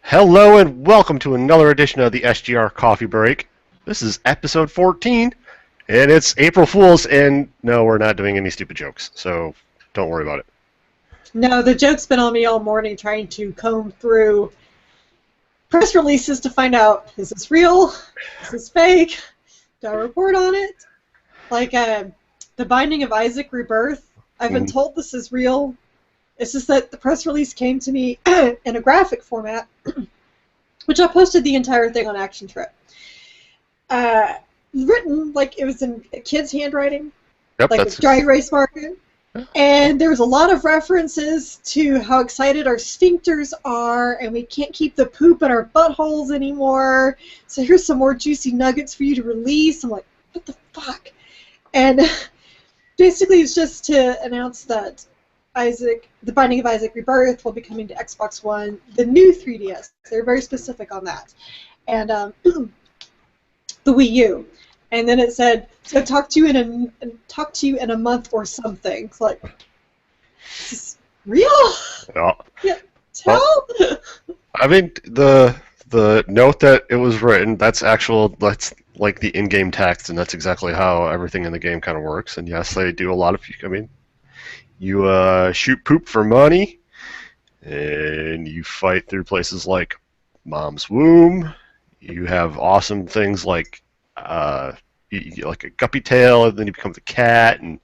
Hello and welcome to another edition of the SGR Coffee Break. This is episode 14, and it's April Fool's, and no, we're not doing any stupid jokes, so don't worry about it. No, the joke's been on me all morning trying to comb through press releases to find out, is this real? Is this fake? Do I report on it? Like The Binding of Isaac Rebirth, I've been Mhm. told this is real. It's just that the press release came to me in a graphic format, which I posted the entire thing on Action Trip. Written like it was in a kid's handwriting, Yep, like with that's dry erase marker. yeah. And there was a lot of references to how excited our sphincters are, and we can't keep the poop in our buttholes anymore. So here's some more juicy nuggets for you to release. I'm like, what the fuck? And basically it's just to announce that The Binding of Isaac Rebirth will be coming to Xbox One, the new 3DS. They're very specific on that. And the Wii U. And then it said, "So talk to you in a month or something." It's like, is this real? Yeah. Yeah, Well, tell. I mean the note that it was written, that's like the in-game text, and that's exactly how everything in the game kind of works. And yes, they do a lot of. I mean, you shoot poop for money, and you fight through places like Mom's Womb. You have awesome things like like a guppy tail, and then you become the cat and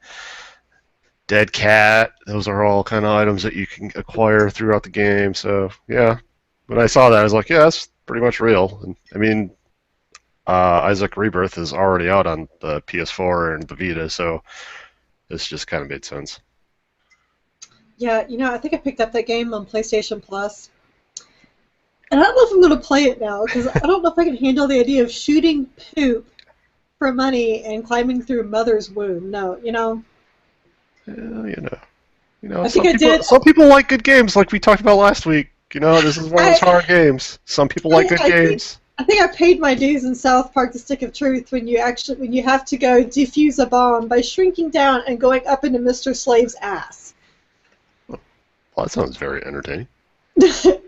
dead cat. Those are all kind of items that you can acquire throughout the game. So yeah, when I saw that, I was like, yeah, that's pretty much real. And I mean, Isaac Rebirth is already out on the PS4 and the Vita, so this just kind of made sense. Yeah, I think I picked up that game on PlayStation Plus. And I don't know if I'm going to play it now, because I don't know if I can handle the idea of shooting poop for money and climbing through a mother's womb. No, Yeah, I think I did. some people like good games, like we talked about last week. This is one of those hard games. Some people like good I think games. I think I paid my dues in South Park: The Stick of Truth when you have to go defuse a bomb by shrinking down and going up into Mr. Slave's ass. Well, that sounds very entertaining.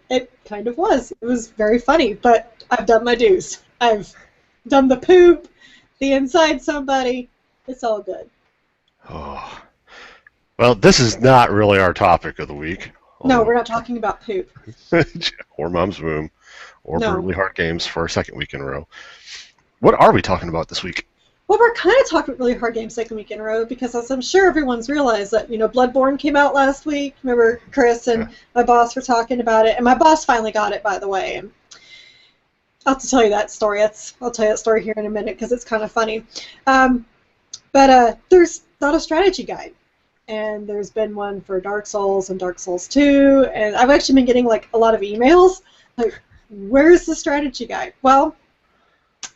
It kind of was. It was very funny, but I've done my dues. I've done the poop, the inside somebody. It's all good. Oh. Well, this is not really our topic of the week. No, we're not talking about poop. Or Mom's Womb, or No. Brutally Hard Games for a second week in a row. What are we talking about this week? Well, we're kind of talking really hard games second week in a row because, as I'm sure everyone's realized, that Bloodborne came out last week. Remember, Chris and my boss were talking about it, and my boss finally got it, by the way. And I'll have to tell you that story. I'll tell you that story here in a minute because it's kind of funny. But there's not a strategy guide, and there's been one for Dark Souls and Dark Souls 2, and I've actually been getting like a lot of emails like, "Where's the strategy guide?" Well,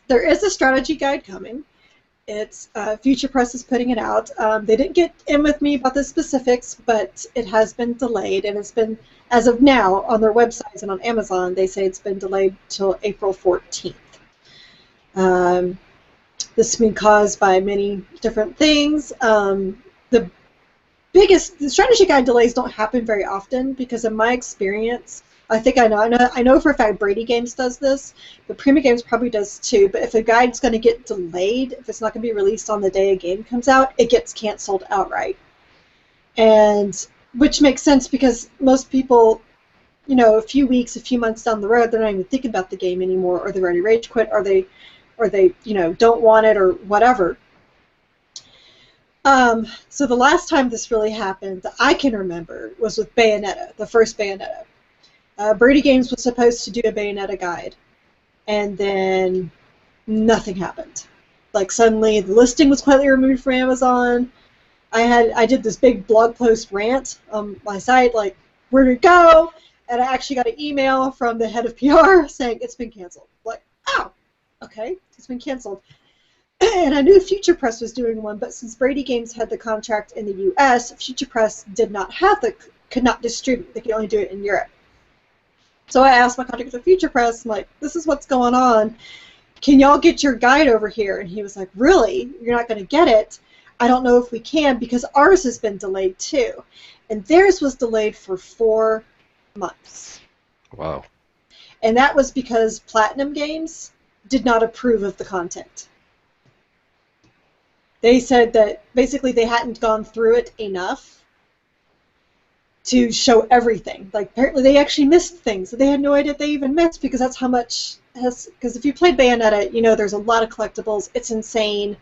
there is a strategy guide coming. It's Future Press is putting it out. They didn't get in with me about the specifics, but it has been delayed, and it's been, as of now, on their websites and on Amazon, they say it's been delayed till April 14th. This has been caused by many different things. The strategy guide delays don't happen very often because, in my experience, I know for a fact Brady Games does this, but Prima Games probably does too. But if a guide's going to get delayed, if it's not going to be released on the day a game comes out, it gets canceled outright. And which makes sense because most people, a few weeks, a few months down the road, they're not even thinking about the game anymore, or they've already rage quit, or they don't want it, or whatever. So the last time this really happened that I can remember was with Bayonetta, the first Bayonetta. Brady Games was supposed to do a Bayonetta guide, and then nothing happened. Like, suddenly the listing was quietly removed from Amazon. I did this big blog post rant on my site, like, where'd it go? And I actually got an email from the head of PR saying it's been canceled. Like, oh, okay, it's been canceled. And I knew Future Press was doing one, but since Brady Games had the contract in the U.S., Future Press could not distribute. They could only do it in Europe. So I asked my contact at Future Press, I'm like, this is what's going on. Can y'all get your guide over here? And he was like, really? You're not going to get it? I don't know if we can because ours has been delayed too. And theirs was delayed for 4 months. Wow. And that was because Platinum Games did not approve of the content. They said that basically they hadn't gone through it enough to show everything. Like, apparently they actually missed things that they had no idea they even missed, because that's how much has. Because if you played Bayonetta, you know there's a lot of collectibles. It's insane.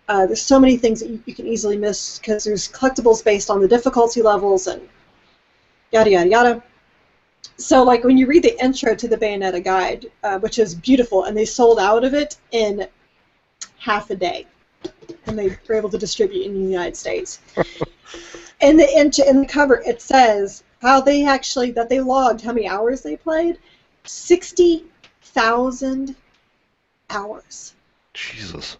There's so many things that you can easily miss, because there's collectibles based on the difficulty levels and yada yada yada. So, like, when you read the intro to the Bayonetta guide, which is beautiful, and they sold out of it in half a day, and they were able to distribute in the United States. In the cover, it says how they logged how many hours they played. 60,000 hours. Jesus.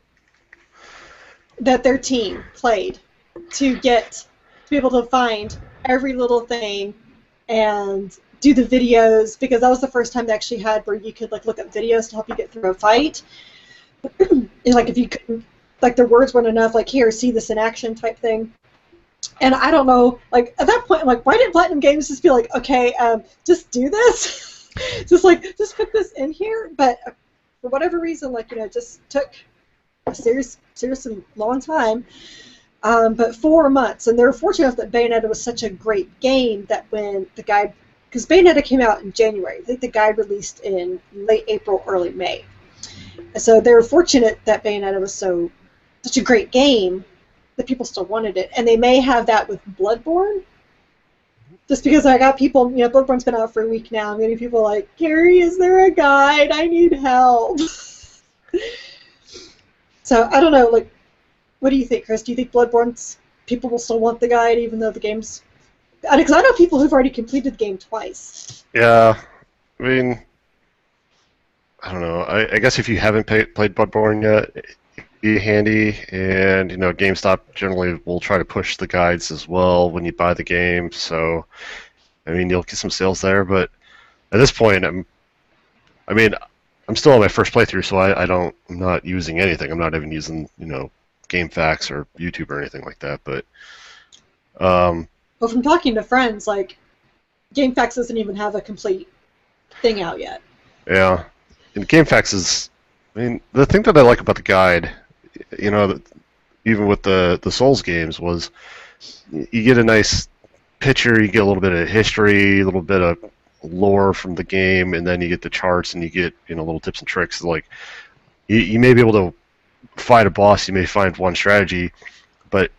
That their team played to be able to find every little thing and do the videos, because that was the first time they actually had where you could like look up videos to help you get through a fight. And like if you couldn't, like their words weren't enough, like here, see this in action type thing. And I don't know, like at that point, I'm like, why didn't Platinum Games just be like, okay, just do this, just put this in here? But for whatever reason, like it just took a seriously long time. But 4 months, and they were fortunate enough that Bayonetta was such a great game that when the guide, because Bayonetta came out in January, I think the guide released in late April, early May. So they were fortunate that Bayonetta was such a great game that people still wanted it, and they may have that with Bloodborne. Just because I got people, Bloodborne's been out for a week now. I'm getting people like, Carrie, is there a guide? I need help. So I don't know, like, what do you think, Chris? Do you think Bloodborne's people will still want the guide even though the game's... Because I know people who've already completed the game twice. Yeah, I mean, I don't know. I guess if you haven't played Bloodborne yet, it'd be handy, and GameStop generally will try to push the guides as well when you buy the game. So, I mean, you'll get some sales there. But at this point, I'm still on my first playthrough, so I'm not using anything. I'm not even using GameFAQs or YouTube or anything like that. But well, from talking to friends, like GameFAQs doesn't even have a complete thing out yet. Yeah, and GameFAQs is, I mean, the thing that I like about the guide, even with the Souls games, was you get a nice picture, you get a little bit of history, a little bit of lore from the game, and then you get the charts and you get little tips and tricks. Like you may be able to fight a boss, you may find one strategy, but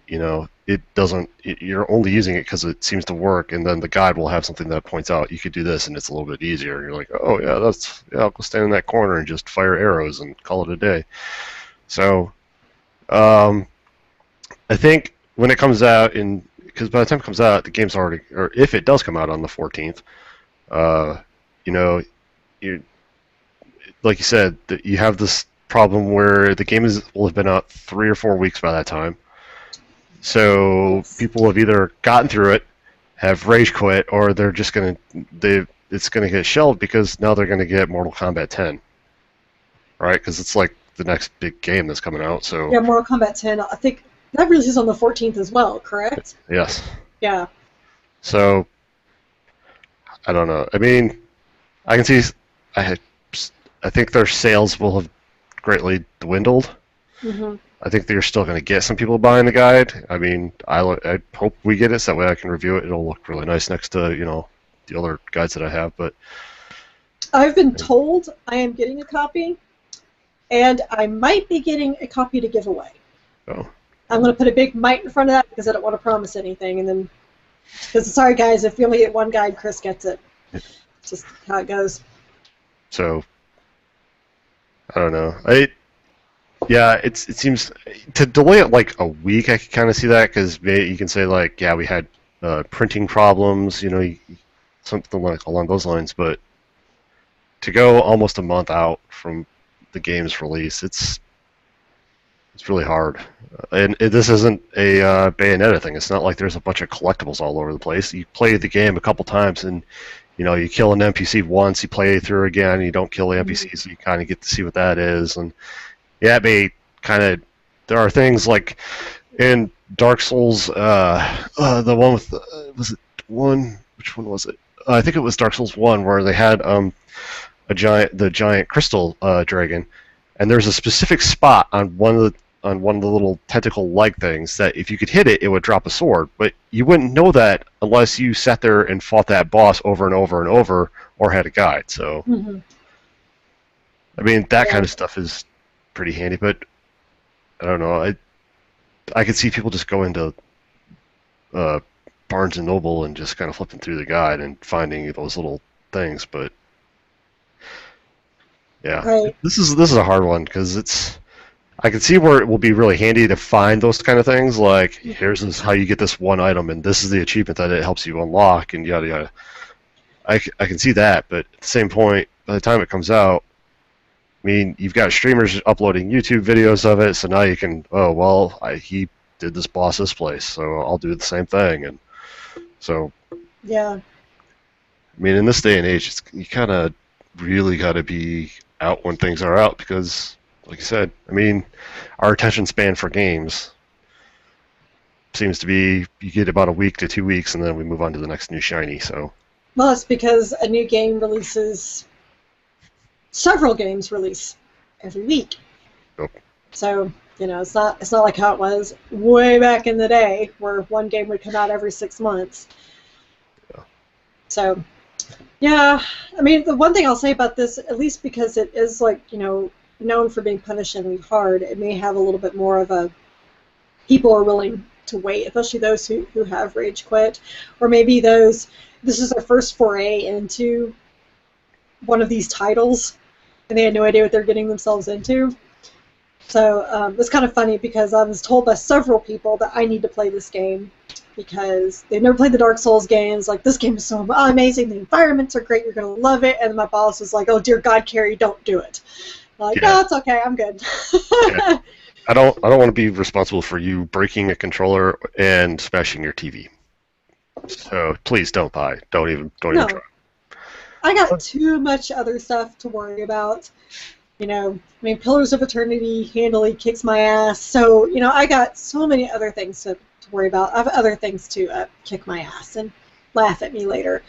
it doesn't. You're only using it because it seems to work, and then the guide will have something that points out you could do this, and it's a little bit easier. And you're like, oh yeah, I'll go stand in that corner and just fire arrows and call it a day. So, I think when it comes out because by the time it comes out, the game's already, or if it does come out on the 14th, you like you said, that you have this problem where the game will have been out 3 or 4 weeks by that time. So people have either gotten through it, have rage quit, or they're just it's gonna get shelved because now they're gonna get Mortal Kombat 10, right? Because it's like the next big game that's coming out. So yeah, Mortal Kombat 10. I think that releases on the 14th as well, correct? Yes. Yeah. So I don't know. I mean, I can see. I think their sales will have greatly dwindled. Mm-hmm. I think they're still going to get some people buying the guide. I mean, I hope we get it so that way I can review it. It'll look really nice next to the other guides that I have. But I've been told I am getting a copy, and I might be getting a copy to give away. Oh. I'm going to put a big might in front of that because I don't want to promise anything, and then because sorry guys, if you only get one guide, Chris gets it. It's just how it goes. So I don't know. It seems to delay it like a week. I can kind of see that because you can say like, yeah, we had printing problems, something like along those lines. But to go almost a month out from the game's release, it's really hard. And this isn't a Bayonetta thing. It's not like there's a bunch of collectibles all over the place. You play the game a couple times and you kill an NPC once, you play through again, you don't kill the NPC, so you kind of get to see what that is. And yeah, it may kind of. There are things like in Dark Souls, the one with was it one? Which one was it? I think it was Dark Souls 1, where they had a the giant crystal dragon, and there's a specific spot on one of the little tentacle-like things that if you could hit it, it would drop a sword. But you wouldn't know that unless you sat there and fought that boss over and over and over, or had a guide. So, Mm-hmm. I mean, that Yeah. kind of stuff is pretty handy. But I don't know. I could see people just go into uh, Barnes and Noble and just kind of flipping through the guide and finding those little things. But yeah, Right. this is a hard one because it's. I can see where it will be really handy to find those kind of things. Like, here's how you get this one item, and this is the achievement that it helps you unlock, and yada yada. I can see that, but at the same point, by the time it comes out, I mean, you've got streamers uploading YouTube videos of it, so now you can, oh well, he did this boss this place, so I'll do the same thing, and so Yeah. I mean, in this day and age, you kind of really got to be out when things are out because, like you said, I mean, our attention span for games seems to be you get about a week to 2 weeks, and then we move on to the next new shiny. So, Well, it's because a new game releases, several games release every week. yep. So, it's not like how it was way back in the day where one game would come out every 6 months. Yeah. So, yeah, I mean, the one thing I'll say about this, at least because it is like, known for being punishingly hard, it may have a little bit more of a, people are willing to wait, especially those who have rage quit, or maybe this is their first foray into one of these titles, and they had no idea what they're getting themselves into. So it's kind of funny because I was told by several people that I need to play this game because they've never played the Dark Souls games. Like, this game is so amazing, the environments are great, you're going to love it. And my boss was like, oh, dear God, Carrie, don't do it. I'm like, no, it's okay, I'm good. Yeah. I don't want to be responsible for you breaking a controller and smashing your TV. So please don't buy. Don't even No, try. I got too much other stuff to worry about. I mean, Pillars of Eternity handily kicks my ass. So, I got so many other things to worry about. I have other things to kick my ass and laugh at me later.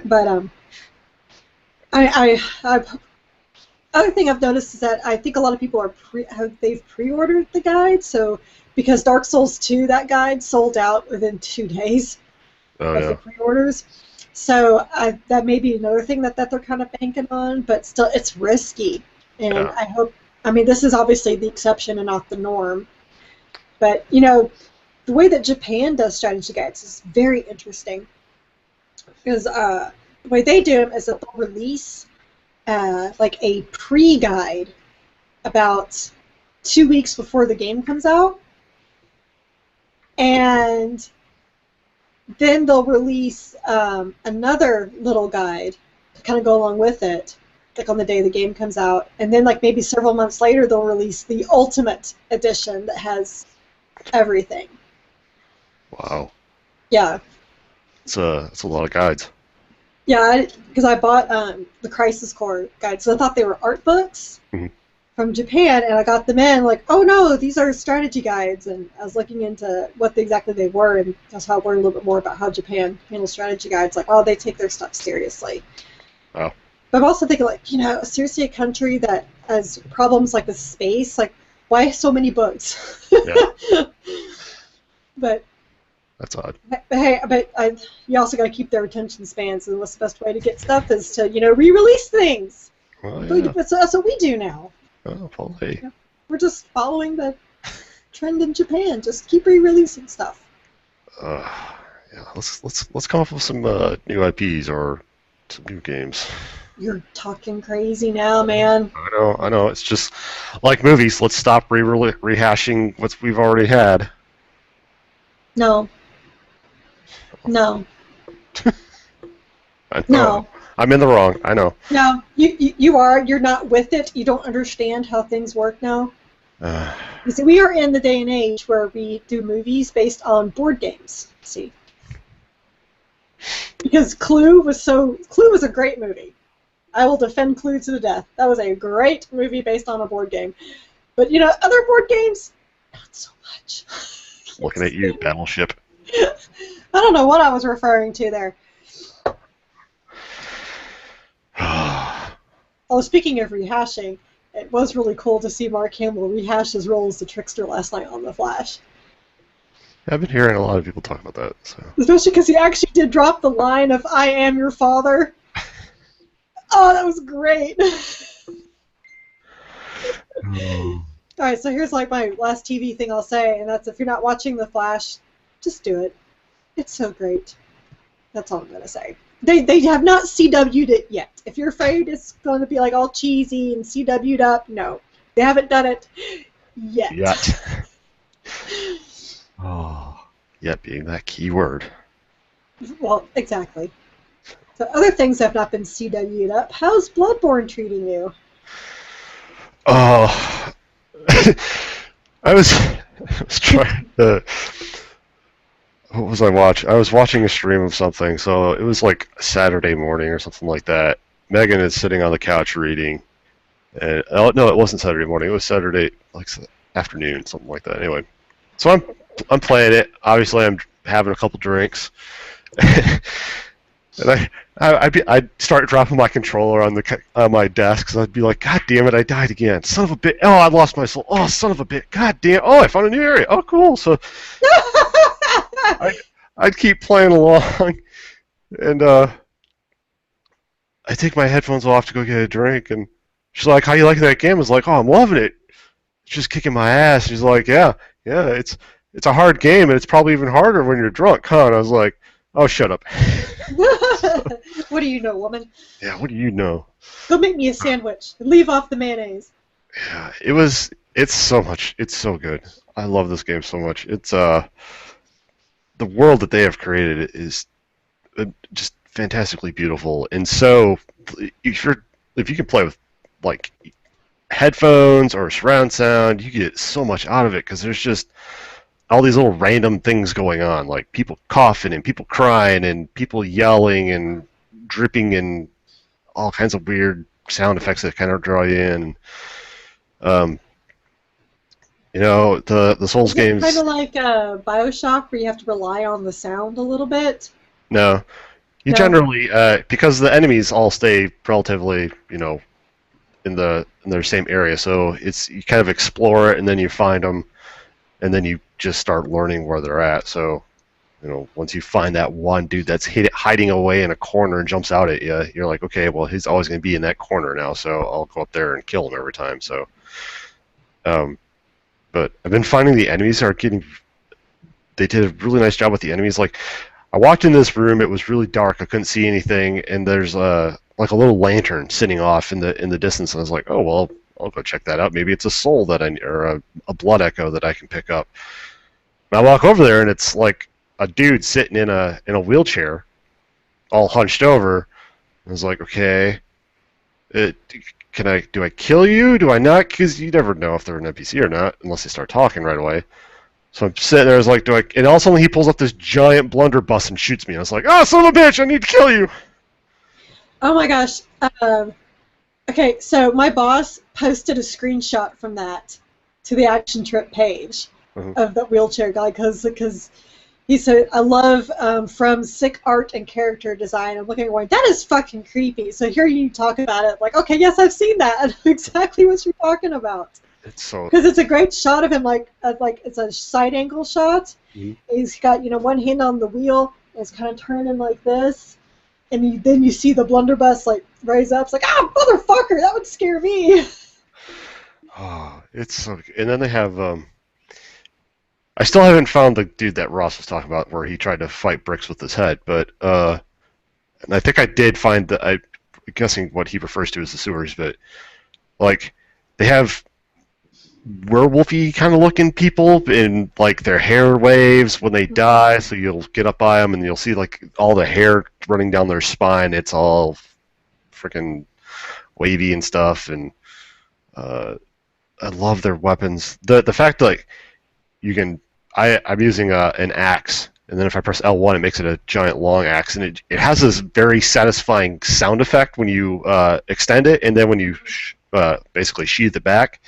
But other thing I've noticed is that I think a lot of people they've pre-ordered the guide. So, because Dark Souls 2, that guide sold out within 2 days Oh of yeah. the pre-orders. So that may be another thing that they're kind of banking on, but still, it's risky. And Yeah. I hope, I mean, this is obviously the exception and not the norm. But, the way that Japan does strategy guides is very interesting. Because the way they do them is that they'll release like a pre-guide about 2 weeks before the game comes out. And then they'll release another little guide to kind of go along with it, like on the day the game comes out. And then, like, maybe several months later, they'll release the Ultimate Edition that has everything. Wow. Yeah. It's a lot of guides. Yeah, because I bought the Crisis Core guide, so I thought they were art books Mhm. from Japan, and I got them in, like, oh no, these are strategy guides, and I was looking into what exactly they were, and that's how I learned a little bit more about how Japan handles strategy guides. Like, oh, they take their stuff seriously. Wow. But I'm also thinking, like, seriously, a country that has problems like with space, like, why so many books? Yeah. But That's odd. hey, you also got to keep their attention spans, and what's the best way to get stuff is to, re-release things. Well, yeah. That's what we do now. Oh, Paul, hey. We're just following the trend in Japan. Just keep re-releasing stuff. Yeah. Let's come up with some new IPs or some new games. You're talking crazy now, man. I know. It's just like movies. Let's stop rehashing what we've already had. No. No. I know. No. I'm in the wrong. I know. No. You are. You're not with it. You don't understand how things work now. You see, we are in the day and age where we do movies based on board games. See. Because Clue was a great movie. I will defend Clue to the death. That was a great movie based on a board game. But, other board games, not so much. Looking at you, Battleship. I don't know what I was referring to there. Oh, speaking of rehashing, it was really cool to see Mark Hamill rehash his role as the trickster last night on The Flash. I've been hearing a lot of people talk about that. So. Especially because he actually did drop the line of "I am your father." Oh, that was great. Oh. All right, so here's like my last TV thing I'll say, and that's if you're not watching The Flash, just do it. It's so great. That's all I'm gonna say. They have not CW'd it yet. If you're afraid it's going to be like all cheesy and CW'd up, no, they haven't done it yet. Yet. Oh, yet being that key word. Well, exactly. So other things have not been CW'd up. How's Bloodborne treating you? Oh, I was trying to. What was I watching? I was watching a stream of something, so it was like Saturday morning or something like that. Megan is sitting on the couch reading, and oh no, it wasn't Saturday morning. It was Saturday like afternoon, something like that. Anyway, so I'm playing it. Obviously, I'm having a couple drinks, and I'd start dropping my controller on my desk because I'd be like, God damn it, I died again. Son of a bitch. Oh, I lost my soul. Oh, son of a bitch. God damn. Oh, I found a new area. Oh, cool. So I'd keep playing along, and I take my headphones off to go get a drink, and she's like, "How you like that game?" I was like, "Oh, I'm loving it. It's just kicking my ass." She's like, "Yeah, it's a hard game, and it's probably even harder when you're drunk, huh?" And I was like, "Oh, shut up." What do you know, woman? Yeah, what do you know? Go make me a sandwich and leave off the mayonnaise. Yeah, it's so much. It's so good. I love this game so much. It's the world that they have created is just fantastically beautiful, and so if you can play with like headphones or surround sound, you get so much out of it because there's just all these little random things going on, like people coughing and people crying and people yelling and dripping and all kinds of weird sound effects that kind of draw you in. Um, the Souls Is it kind games. of like Bioshock where you have to rely on the sound a little bit? No, you No. generally because the enemies all stay relatively, in their same area, so it's you kind of explore it and then you find them, and then you just start learning where they're at. So once you find that one dude that's hiding away in a corner and jumps out at you, you're like, okay, well, he's always going to be in that corner now, so I'll go up there and kill him every time. So, um, but I've been finding the enemies are getting. They did a really nice job with the enemies. Like, I walked in this room, it was really dark, I couldn't see anything, and there's like a little lantern sitting off in the distance, and I was like, oh well, I'll go check that out. Maybe it's a soul or a blood echo that I can pick up. And I walk over there, and it's like a dude sitting in a wheelchair, all hunched over. I was like, okay, it, do I kill you? Do I not? Because you never know if they're an NPC or not unless they start talking right away. So I'm sitting there, I was like, do I? And all of a sudden he pulls up this giant blunderbuss and shoots me. I was like, oh, son of a bitch, I need to kill you. Oh my gosh. Okay, so my boss posted a screenshot from that to the Action Trip page of the wheelchair guy because he said, I love from sick art and character design. I'm looking at going, that is fucking creepy. So here you talk about it, like, okay, yes, I've seen that. I know exactly what you're talking about. It's so because it's a great shot of him, like it's a side angle shot. Mhm. He's got one hand on the wheel, and it's kind of turning like this, and then you see the blunderbuss like raise up. It's like, ah, motherfucker, that would scare me. Oh, it's so. And then they have. I still haven't found the dude that Ross was talking about where he tried to fight bricks with his head, but and I think I did find that. I'm guessing what he refers to as the sewers, but like they have werewolfy kind of looking people in like their hair waves when they die, so you'll get up by them and you'll see like all the hair running down their spine. It's all freaking wavy and stuff, and I love their weapons. The fact that like you can I'm using an axe, and then if I press L1 it makes it a giant long axe, and it has this very satisfying sound effect when you extend it, and then when you basically sheath it back.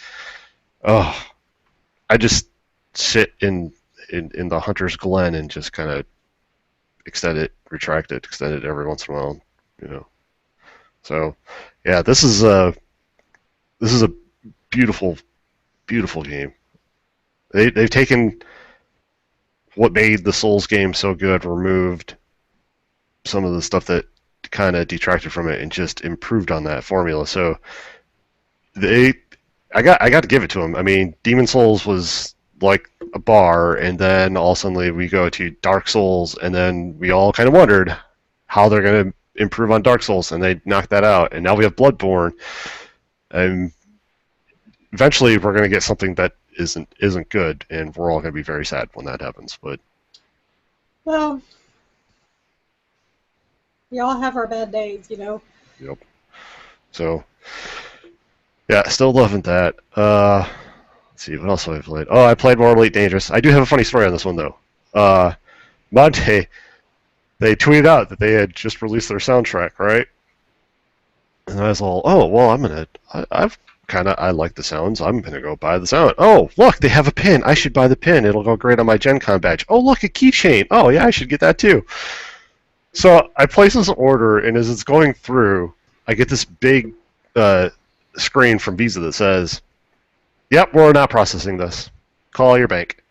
Oh, I just sit in the hunter's glen and just kind of extend it, retract it, extend it every once in a while, you know. So, yeah, this is a beautiful, beautiful game. They've taken what made the Souls game so good, removed some of the stuff that kind of detracted from it, and just improved on that formula. So they, I got to give it to them. I mean, Demon Souls was like a bar, and then all of a sudden we go to Dark Souls, and then we all kind of wondered how they're going to improve on Dark Souls, and they knocked that out, and now we have Bloodborne, and eventually we're going to get something that isn't good, and we're all going to be very sad when that happens. But Well, we all have our bad days, you know. yep. So yeah, still loving that. Let's see, what else have I played? Oh, I played more Elite Dangerous. I do have a funny story on this one though. Monday, they tweeted out that they had just released their soundtrack, right? And I was all, oh, well, I like the sounds. I'm gonna go buy the sound. Oh, look, they have a pin. I should buy the pin. It'll go great on my Gen Con badge. Oh, look, a keychain. Oh, yeah, I should get that too. So I place this order, and as it's going through, I get this big screen from Visa that says, "Yep, we're not processing this. Call your bank."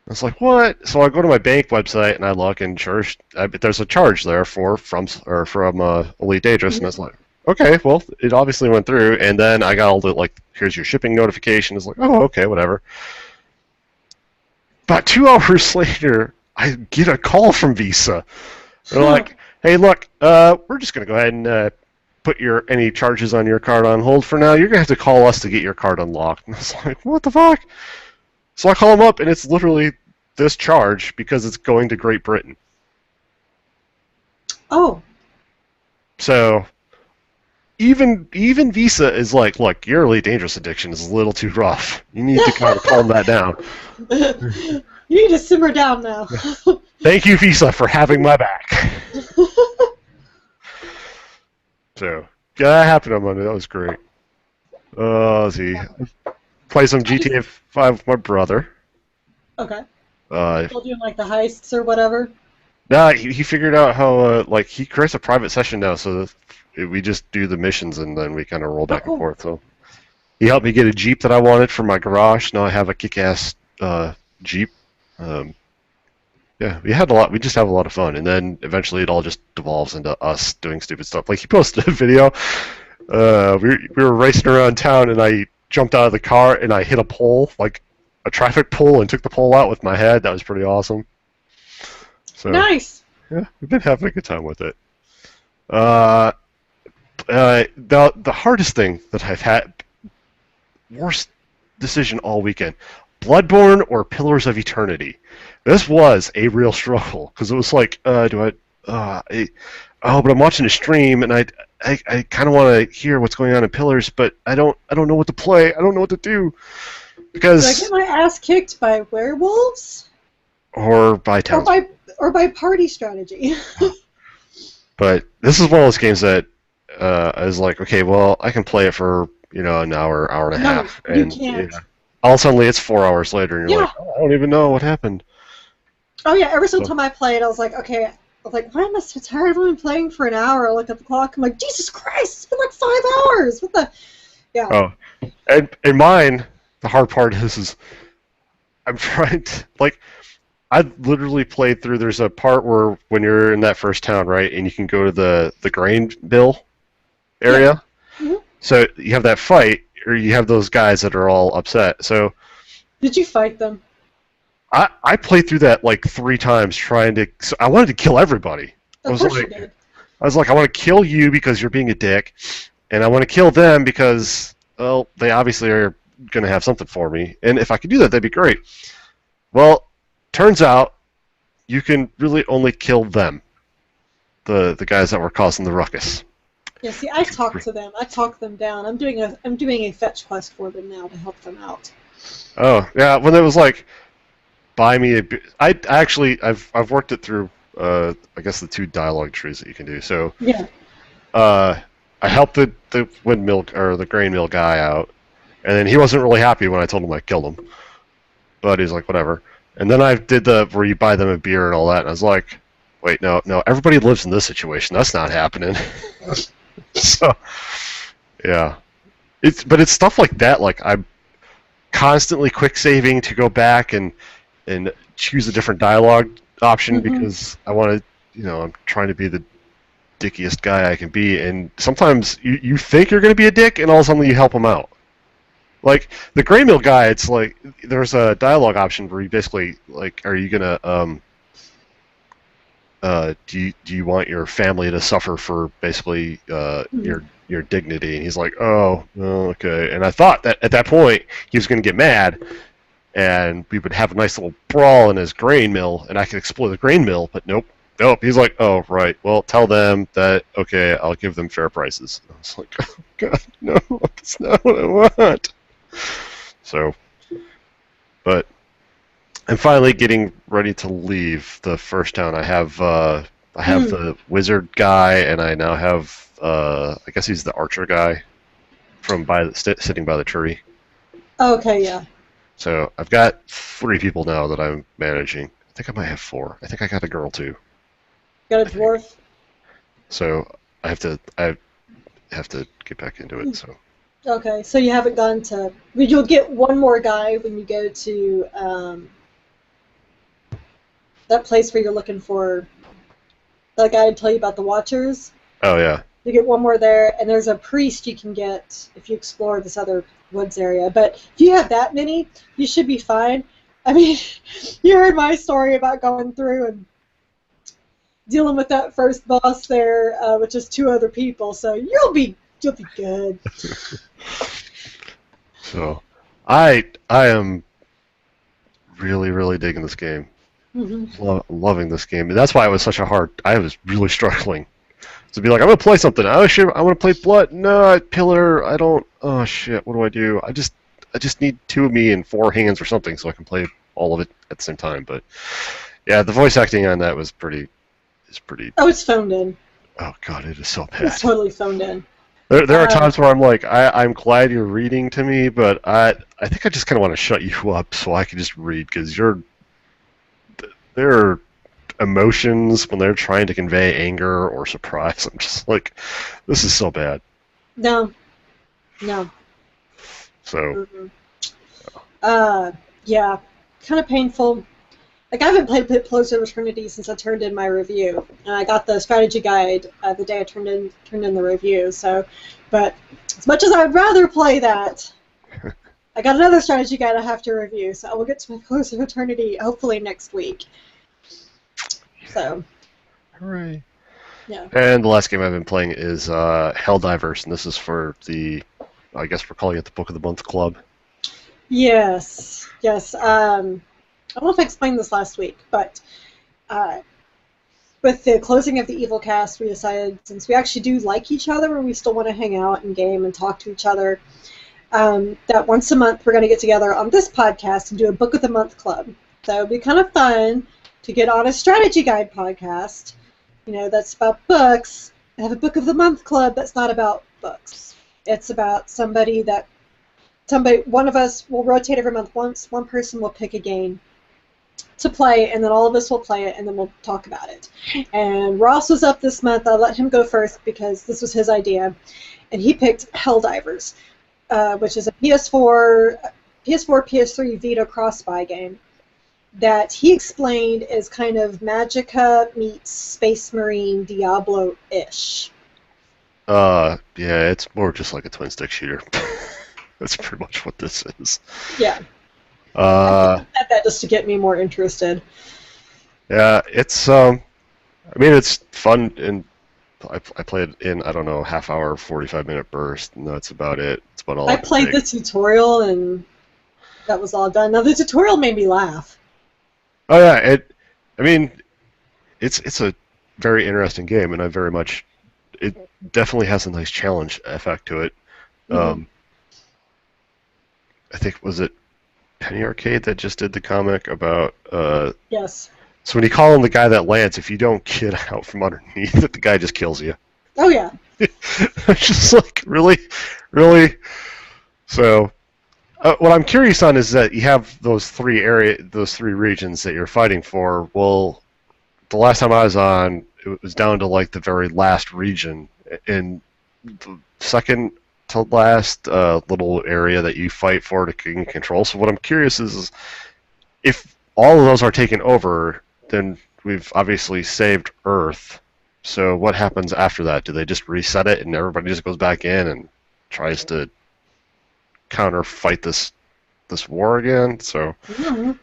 I was like, "What?" So I go to my bank website and I look, and sure, there's a charge there from Elite Dangerous, and I was like, "Okay, well, it obviously went through." And then I got all the like, "Here's your shipping notification." It's like, "Oh, okay, whatever." About 2 hours later, I get a call from Visa. They're like, "Hey, look, we're just gonna go ahead and put any charges on your card on hold for now. You're gonna have to call us to get your card unlocked." And I was like, "What the fuck?" So I call them up, and it's literally this charge because it's going to Great Britain. Oh. So even Visa is like, "Look, your Elite Dangerous addiction is a little too rough. You need to kind of calm that down." You need to simmer down now. Thank you, Visa, for having my back. So, yeah, that happened on Monday. That was great. Let's see. Play some GTA 5 with my brother. Okay. Uh, Still doing like the heists or whatever. nah, he figured out how, like, he creates a private session now, so we just do the missions and then we kind of roll back and forth. So, he helped me get a Jeep that I wanted for my garage. Now I have a kick-ass Jeep. Yeah, we just have a lot of fun, and then eventually it all just devolves into us doing stupid stuff. Like, he posted a video. We were racing around town, and I jumped out of the car and I hit a pole, like a traffic pole, and took the pole out with my head. That was pretty awesome. So Nice. yeah, we've been having a good time with it. The hardest thing that I've had, worst decision all weekend, Bloodborne or Pillars of Eternity. This was a real struggle because it was like, but I'm watching a stream and I kind of want to hear what's going on in Pillars, but I don't know what to play. I don't know what to do because Did I get my ass kicked by werewolves? or by towns. Or by party strategy. But this is one of those games that I was like, okay, well, I can play it for an hour and a half, you and can't. all suddenly it's 4 hours later, and you're Yeah. like, oh, I don't even know what happened. Oh yeah, every single time I played, I was like, okay. I was like, why am I so tired? I've been playing for an hour. I look at the clock. I'm like, Jesus Christ! It's been like 5 hours. What the? Yeah. Oh, and in mine, the hard part is I'm trying to I literally played through. There's a part where when you're in that first town, right, and you can go to the grain bill area. Yeah. Mm-hmm. So you have that fight, or you have those guys that are all upset. So Did you fight them? I played through that like 3 times trying to. So I wanted to kill everybody. Of course you did. I was like, I want to kill you because you're being a dick, and I want to kill them because, well, they obviously are going to have something for me, and if I could do that, that'd be great. Well, turns out you can really only kill them, the guys that were causing the ruckus. Yeah. See, I talked to them. I talked them down. I'm doing a fetch quest for them now to help them out. Oh yeah, when it was like, buy me a. I've worked it through. I guess the 2 dialogue trees that you can do. So Yeah. I helped the windmill or the grain mill guy out, and then he wasn't really happy when I told him I killed him. But he's like, whatever. And then I did where you buy them a beer and all that, and I was like, wait, no, everybody lives in this situation. That's not happening. So yeah, it's stuff like that. Like I'm constantly quick saving to go back and choose a different dialogue option Mm-hmm. because I want to, I'm trying to be the dickiest guy I can be, and sometimes you think you're going to be a dick, and all of a sudden you help them out. Like the gray mill guy, it's like there's a dialogue option where you basically like, are you gonna do you want your family to suffer for basically your dignity? And he's like, oh, well, okay. And I thought that at that point he was gonna get mad, and we would have a nice little brawl in his grain mill, and I could explore the grain mill, but nope. Nope. He's like, oh, right. Well, tell them that, okay, I'll give them fair prices. I was like, oh, God, no, that's not what I want. So, but I'm finally getting ready to leave the first town. I have the wizard guy, and I now have I guess he's the archer guy from sitting by the tree. Okay, yeah. So I've got 3 people now that I'm managing. I think I might have 4. I think I got a girl too. Got a I think. dwarf? So I have to get back into it. So Okay, so you haven't gone to. You'll get one more guy when you go to that place where you're looking for that guy to tell you about the Watchers. oh yeah. You get one more there, and there's a priest you can get if you explore this other woods area. But if you have that many, you should be fine. I mean, you heard my story about going through and dealing with that first boss there, which is 2 other people. So you'll be good. So I am really really digging this game. Hmm. Loving this game. And that's why it was such a hard. I was really struggling to be like, I'm gonna play something. Oh shit, I want to play Blood. No, Pillar. I don't. Oh shit, what do I do? I just need 2 of me and 4 hands or something so I can play all of it at the same time. But yeah, the voice acting on that was pretty. Is pretty. Oh, it's phoned in. Oh god, it is so It's bad. totally phoned in. There are Um, times where I'm like, I'm glad you're reading to me, but I think I just kind of want to shut you up so I can just read because there are emotions when they're trying to convey anger or surprise. I'm just like, this is so bad. no, no. So Mm-mm. Yeah, kind of painful. Like I haven't played Pillars of Eternity since I turned in my review, and I got the strategy guide the day I turned in the review. So, but as much as I'd rather play that, I got another strategy guide I have to review. So I will get to my Pillars of Eternity hopefully next week. So, hooray. yeah. And the last game I've been playing is Helldivers, and this is for I guess we're calling it the Book of the Month Club. Yes, yes. I don't know if I explained this last week, but uh, with the closing of the Evil Cast, we decided since we actually do like each other and we still want to hang out and game and talk to each other, that once a month we're going to get together on this podcast and do a Book of the Month club. So it would be kind of fun to get on a strategy guide podcast, that's about books, and have a Book of the Month club that's not about books. It's about one of us will rotate every month once. One person will pick a game to play, and then all of us will play it, and then we'll talk about it. And Ross was up this month. I let him go first because this was his idea, and he picked Helldivers, which is a PS3 Vita cross-buy game that he explained is kind of Magicka meets Space Marine Diablo-ish. Yeah, it's more just like a twin stick shooter. That's pretty much what this is. Yeah. Uh, I had that just to get me more interested. yeah, it's it's fun, and I played in, I don't know, half hour, 45-minute burst, and that's about it. It's about all I I can played take. the tutorial, and that was all done. Now, the tutorial made me laugh. Oh yeah, it's a very interesting game, and it definitely has a nice challenge effect to it. Hmm. Um, I think, was it Penny Arcade that just did the comic about Yes. so when you call him the guy that lands, if you don't get out from underneath it, the guy just kills you. Oh, yeah. I'm just like, really, really. So what I'm curious on is that you have those three regions that you're fighting for. Well, the last time I was on, it was down to like the very last region, and the second to last little area that you fight for to gain control. So what I'm curious is if all of those are taken over, then we've obviously saved Earth. So what happens after that? Do they just reset it and everybody just goes back in and tries to counter fight this war again? So Mhm.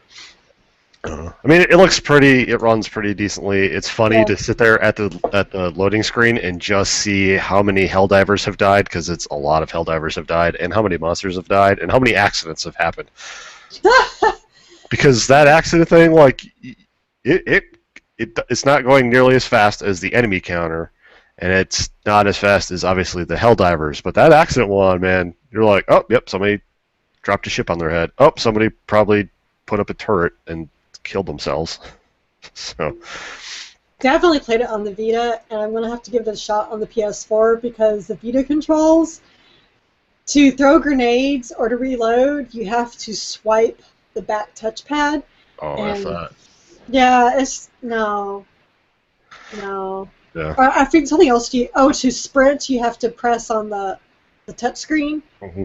I mean, it looks pretty. It runs pretty decently. It's funny Yeah. to sit there at the loading screen and just see how many Helldivers have died, because it's a lot of Helldivers have died, and how many monsters have died, and how many accidents have happened. Because that accident thing, like, it's not going nearly as fast as the enemy counter, and it's not as fast as obviously the Helldivers. But that accident one, man, you're like, oh, yep, somebody dropped a ship on their head. Oh, somebody probably put up a turret and killed themselves. So, Definitely played it on the Vita, and I'm gonna have to give it a shot on the PS4 because the Vita controls to throw grenades or to reload, you have to swipe the back touchpad, oh, F and that. yeah, it's no, no. Yeah. Or I think something else. To sprint, you have to press on the touch screen. hmm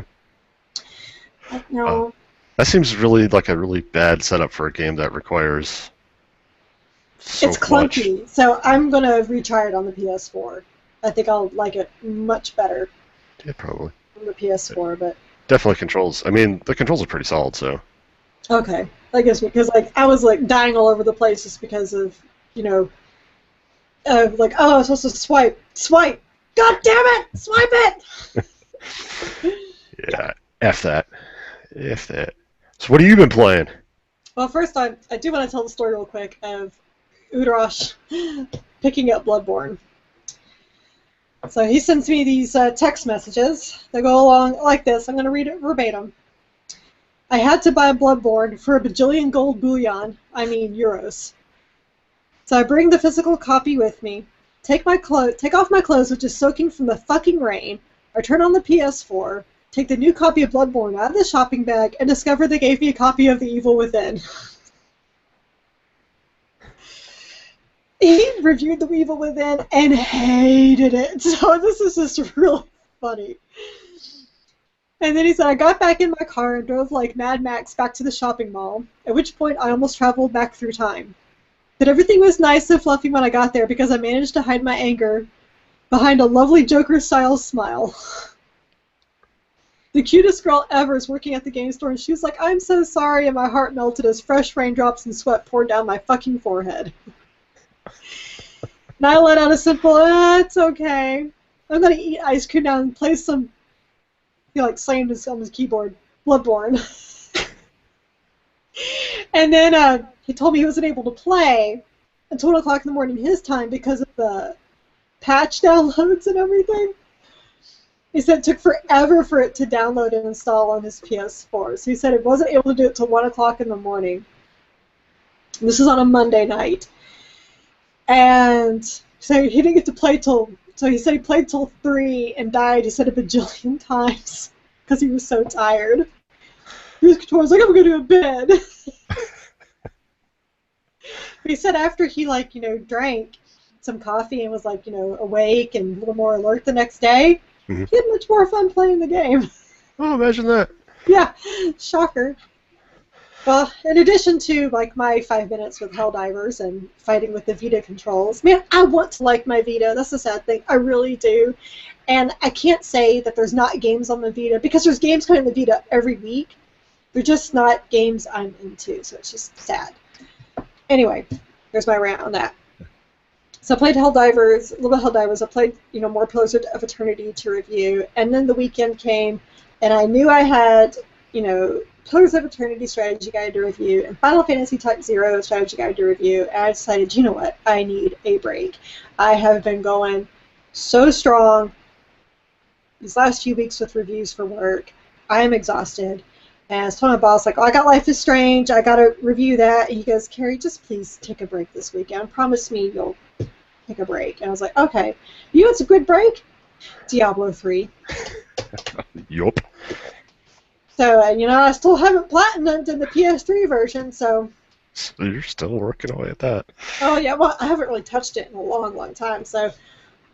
Uh, No, that seems really like a really bad setup for a game that requires so it's much. clunky. So I'm gonna retry it on the PS4. I think I'll like it much better Yeah, probably. on the PS4. But Definitely controls. I mean, the controls are pretty solid, so. okay, that gives me because like I was like dying all over the place just because of you know like oh I was supposed to swipe. God damn it, swipe it. Yeah. Yeah, F that. F that. So, what have you been playing? Well, first I do want to tell the story real quick of Udrosh picking up Bloodborne. So he sends me these text messages that go along like this. I'm going to read it verbatim. I had to buy Bloodborne for a bajillion gold bullion, I mean euros. So I bring the physical copy with me, take off my clothes, which is soaking from the fucking rain. I turn on the PS4, take the new copy of Bloodborne out of the shopping bag, and discover they gave me a copy of The Evil Within. He reviewed The Evil Within and hated it. So this is just really funny. And then he said, I got back in my car and drove like Mad Max back to the shopping mall, at which point I almost traveled back through time. But everything was nice and fluffy when I got there because I managed to hide my anger behind a lovely Joker-style smile. The cutest girl ever is working at the game store, and she was like, I'm so sorry, and my heart melted as fresh raindrops and sweat poured down my fucking forehead. And I let out a simple, it's okay. I'm gonna eat ice cream now and play some, like slammed on his keyboard, Bloodborne. And then he told me he wasn't able to play until 1 o'clock in the morning his time because of the patch downloads and everything. He said it took forever for it to download and install on his PS4. So he said he wasn't able to do it till 1 o'clock in the morning. And this is on a Monday night. And so he didn't get to play till, so he said he played till 3 and died, he said a bajillion times because he was so tired. His controller was like, I'm going to go to bed. But he said after he, like, drank some coffee and was, like, awake and a little more alert the next day, hmm he had much more fun playing the game. Oh, imagine that. Yeah, shocker. Well, in addition to, like, my 5 minutes with Helldivers and fighting with the Vita controls, man, I want to like my Vita. That's the sad thing. I really do. And I can't say that there's not games on the Vita, because there's games coming on the Vita every week. They're just not games I'm into, so it's just sad. Anyway, there's my rant on that. So I played Helldivers, a little bit of Helldivers. I played, more Pillars of Eternity to review, and then the weekend came, and I knew I had, Pillars of Eternity strategy guide to review and Final Fantasy Type Zero strategy guide to review, and I decided, you know what, I need a break. I have been going so strong these last few weeks with reviews for work. I am exhausted. And I was telling my boss, like, oh, I got Life is Strange, I got to review that. And he goes, Carrie, just please take a break this weekend. Promise me you'll take a break. And I was like, okay. You know what's a good break? Diablo 3. Yup. So, I still haven't platinumed in the PS3 version, so... You're still working away at that. Oh, yeah, well, I haven't really touched it in a long, long time, so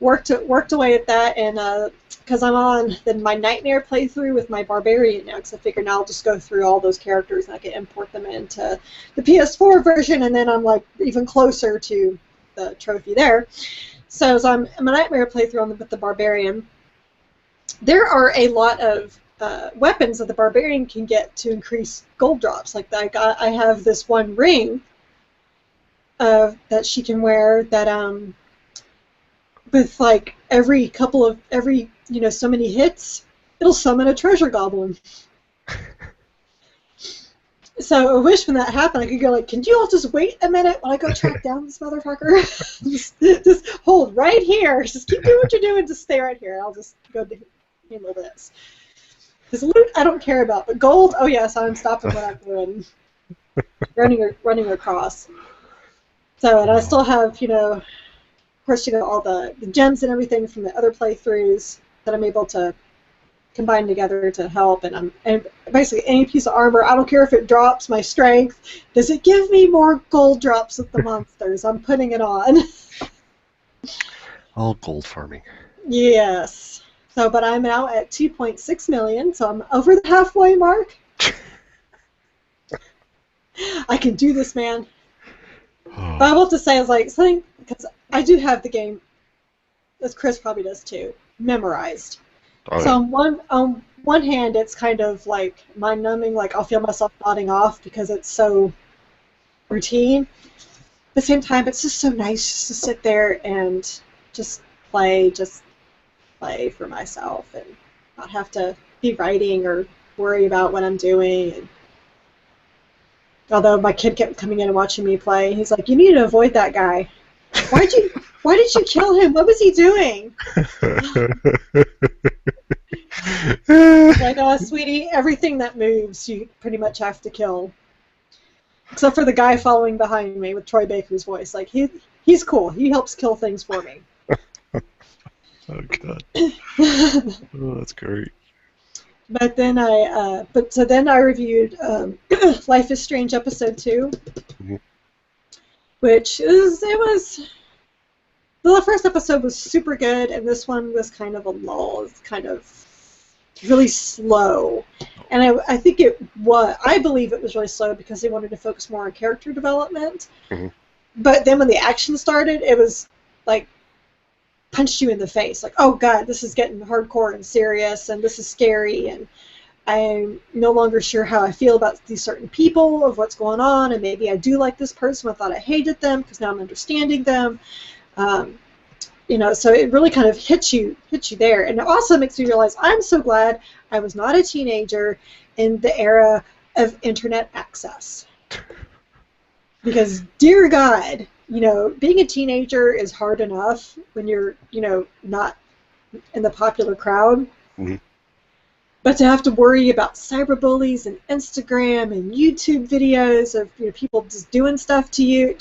worked away at that, and because I'm on my Nightmare playthrough with my Barbarian now, because I figured now I'll just go through all those characters and I can import them into the PS4 version, and then I'm like even closer to the trophy there. So as I'm a Nightmare playthrough with the Barbarian, there are a lot of weapons that the Barbarian can get to increase gold drops. Like I have this one ring that she can wear that with like every so many hits, it'll summon a treasure goblin. So I wish when that happened I could go like, can you all just wait a minute while I go track down this motherfucker? just hold right here. Just keep doing what you're doing. Just stay right here. I'll just go handle this. Because loot I don't care about, but gold, oh yes, I'm stopping what I'm doing. running across. So, and I still have, of course, all the gems and everything from the other playthroughs that I'm able to combine together to help. And basically any piece of armor, I don't care if it drops my strength. Does it give me more gold drops with the monsters? I'm putting it on. All gold farming. Yes. So, but I'm now at 2.6 million, so I'm over the halfway mark. I can do this, man. But I will have to say, it's like something, because I do have the game, as Chris probably does too, memorized. Oh, so on one hand, it's kind of like mind-numbing, like I'll feel myself nodding off because it's so routine. At the same time, it's just so nice just to sit there and just play for myself and not have to be writing or worry about what I'm doing. And although my kid kept coming in and watching me play, he's like, "You need to avoid that guy. Why did you kill him? What was he doing?" Like, "Oh, sweetie, everything that moves, you pretty much have to kill." Except for the guy following behind me with Troy Baker's voice. Like, he's cool. He helps kill things for me. Oh god. Oh, that's great. But then I reviewed Life is Strange episode 2, which the first episode was super good, and this one was kind of a lull. It's kind of really slow, and I believe it was really slow because they wanted to focus more on character development. Mm-hmm. But then when the action started, it was like punched you in the face, like, oh god, this is getting hardcore and serious, and this is scary, and I'm no longer sure how I feel about these certain people, of what's going on, and maybe I do like this person. I thought I hated them because now I'm understanding them. So it really kind of hits you there, and it also makes me realize I'm so glad I was not a teenager in the era of internet access, because dear God, being a teenager is hard enough when you're, not in the popular crowd. Mm-hmm. But to have to worry about cyberbullies and Instagram and YouTube videos of people just doing stuff to you,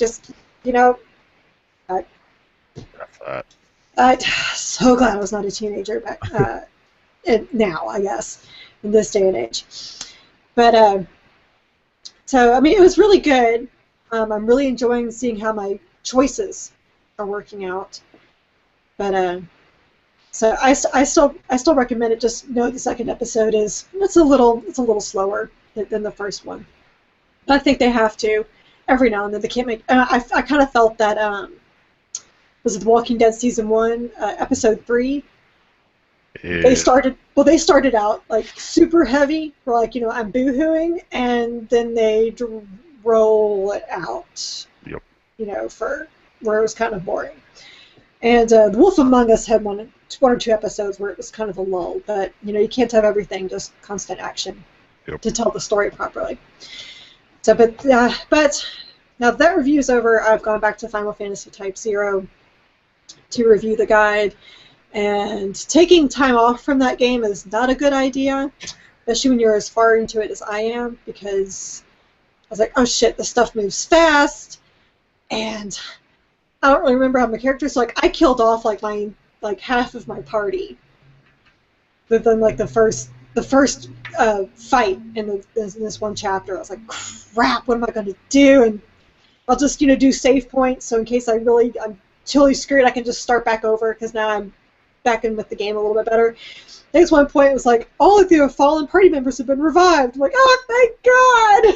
I'm so glad I was not a teenager back and now, I guess, in this day and age. But so I mean, it was really good. I'm really enjoying seeing how my choices are working out. But so I still recommend it. Just know the second episode it's a little slower than the first one. But I think they have to every now and then. They can't make. I kind of felt that was it The Walking Dead season 1, episode 3. Yeah. They started out like super heavy, for like I'm boohooing, and then they roll it out. Yep. For where it was kind of boring. And The Wolf Among Us had one or two episodes where it was kind of a lull, but you can't have everything just constant action to tell the story properly. So, but now that review's over, I've gone back to Final Fantasy Type 0 to review the guide, and taking time off from that game is not a good idea, especially when you're as far into it as I am, because I was like, oh shit, this stuff moves fast, and I don't really remember how my character, so like I killed off like half of my party within like the first fight in this one chapter. I was like, crap, what am I going to do? And I'll just do save points, so in case I'm totally screwed. I can just start back over because now I'm back in with the game a little bit better. I think at one point it was like, all of your fallen party members have been revived. I'm like, oh, thank God!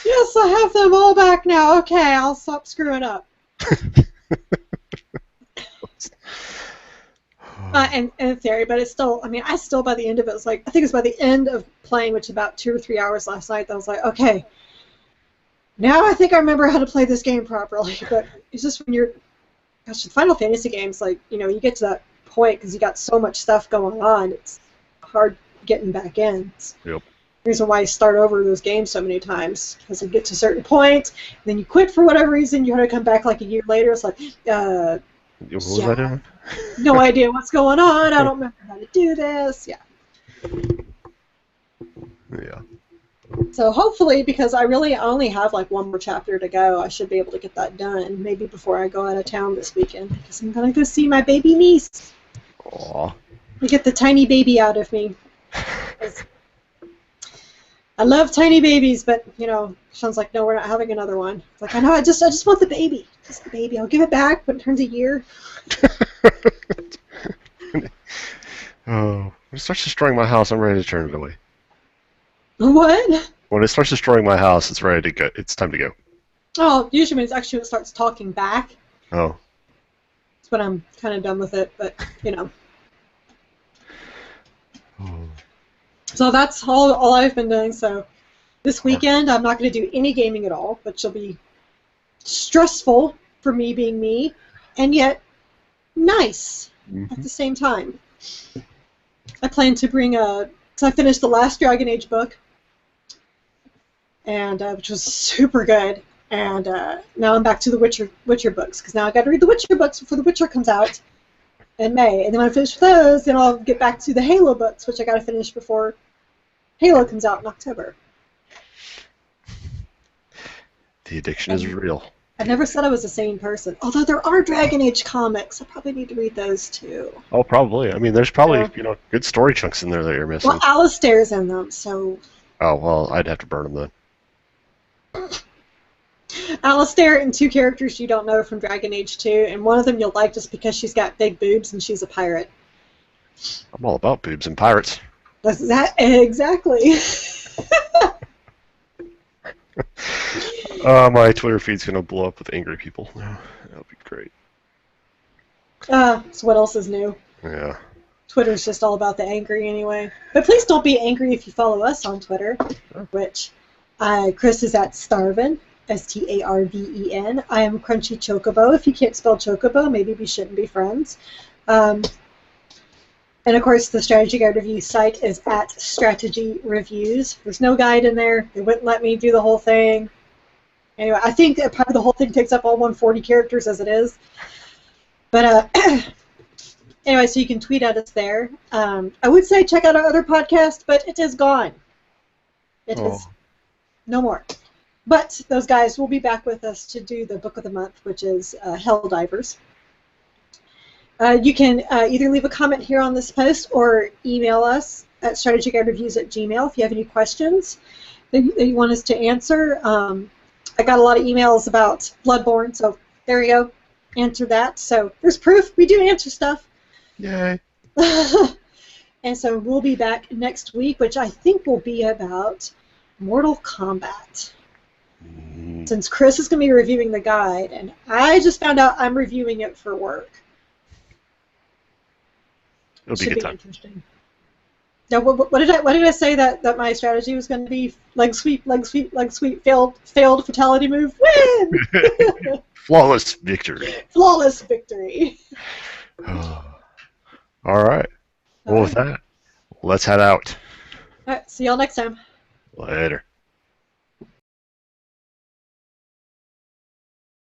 Yes, I have them all back now. Okay, I'll stop screwing up. And in theory, but it's still, I mean, I still, by the end of it, was like, I think it was by the end of playing, which was about 2 or 3 hours last night, that I was like, okay, now I think I remember how to play this game properly. But it's just when you're, gosh, the Final Fantasy games, like, you know, you get to that point because you got so much stuff going on, it's hard getting back in. Yep. The reason why you start over those games so many times, because you get to a certain point, and then you quit for whatever reason, you had to come back like a year later, it's like, what was I doing? No idea what's going on, I don't remember how to do this, yeah. Yeah. So hopefully, because I really only have like one more chapter to go, I should be able to get that done, maybe before I go out of town this weekend, because I'm going to go see my baby niece. Aww. To get the tiny baby out of me. I love tiny babies, but, you know, Sean's like, no, we're not having another one. It's like, I know, I just want the baby. Just the baby. I'll give it back when it turns a year. Oh, when it starts destroying my house, I'm ready to turn it away. What? When it starts destroying my house, it's ready to go. It's time to go. Oh, usually when it's actually when it starts talking back. Oh. That's when I'm kind of done with it, but, you know. Oh. So that's all I've been doing. So this weekend, I'm not going to do any gaming at all, which will be stressful for me being me, and yet nice at the same time. I plan to bring so I finished the last Dragon Age book, and which was super good. And now I'm back to the Witcher books, because now I got to read the Witcher books before the Witcher comes out in May. And then when I finish with those, then I'll get back to the Halo books, which I got to finish before Halo comes out in October. The addiction is real. I never said I was a sane person, although there are Dragon Age comics. I probably need to read those too. Oh, probably. I mean, there's probably good story chunks in there that you're missing. Well, Alistair's in them, so. Oh well, I'd have to burn them then. Alistair and 2 characters you don't know from Dragon Age 2, and one of them you'll like just because she's got big boobs and she's a pirate. I'm all about boobs and pirates. That's that exactly. My Twitter feed's gonna blow up with angry people. That'll be great. So what else is new? Yeah. Twitter's just all about the angry anyway. But please don't be angry if you follow us on Twitter, which Chris is at Starven, Starven. I am Crunchy Chocobo. If you can't spell Chocobo, maybe we shouldn't be friends. And of course, the Strategy Guide Review site is at Strategy Reviews. There's no guide in there. They wouldn't let me do the whole thing. Anyway, I think that probably the whole thing takes up all 140 characters as it is. But anyway, so you can tweet at us there. I would say check out our other podcast, but it is gone. It is no more. But those guys will be back with us to do the book of the month, which is Helldivers. You can either leave a comment here on this post or email us at strategyguidereviews@gmail if you have any questions that you want us to answer. I got a lot of emails about Bloodborne, so there you go. Answer that. So there's proof. We do answer stuff. Yay. And so we'll be back next week, which I think will be about Mortal Kombat. Since Chris is going to be reviewing the guide, and I just found out I'm reviewing it for work. It'll be a good time. Interesting. Now, what did I say that my strategy was going to be? Leg sweep, leg sweep, leg sweep, failed fatality move, win! Flawless victory. Flawless victory. All right. Well, with that, let's head out. All right, see y'all next time. Later.